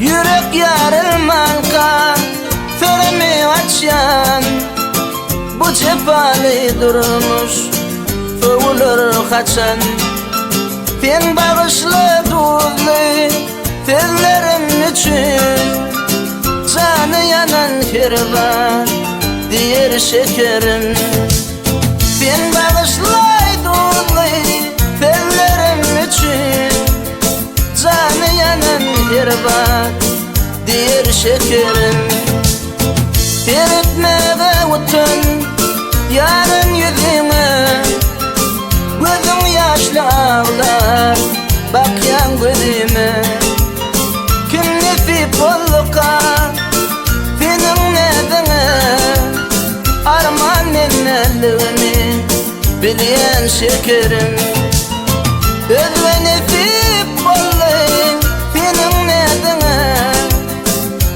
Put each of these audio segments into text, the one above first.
Yürek yarılmanka fermi açyan, bu cephali durmuş fıvulur kaçan. Ben bağışla duzlu tellerim için, canı yanan her var diğer şekerim. Ben bağışla duzlu tellerim için, canı yanan her var diğer şekerim. Eritmede utun yarın yüzüme, gözüm yaşlı ağlar bak yan gözüme. Kim nefip olluka senin nedine, arman nenelliğini bilen şekerim. Özve nefip olluka senin nedine,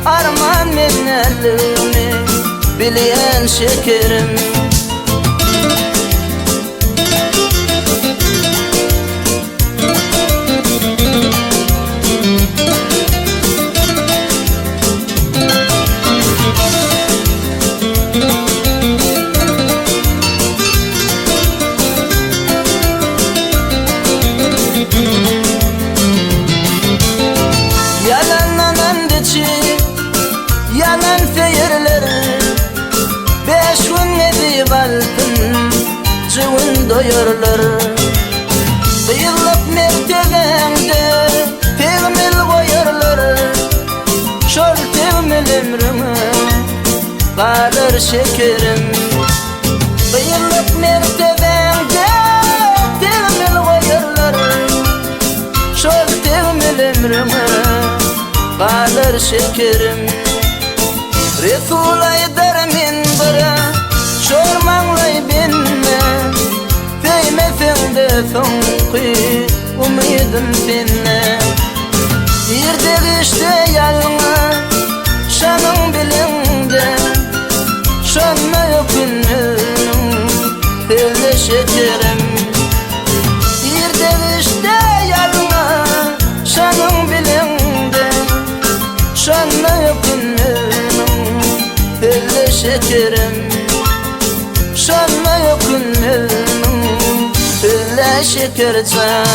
arman nenelliğini bilen şekerim. Yalanlanan deçi, yalan seyirleri, 5 gün edip altın cıvın doyurlar. Yıllık mertebemde tegmil koyarlar, şol tegmil ömrüme kalır şekerim. Yıllık mertebemde tegmil koyarlar, şol tegmil ömrüme kalır şekerim. Resulay dermin bıra şormanlay binme, değmesin de sonqi umidim sinne. Yerde işte yalına şanın bilinde, şanma gününün tevle şekerim. Yerde işte yalına şanın bilinde, şanma gününün tevle şekerim. Şanma gününün tevle şekercan.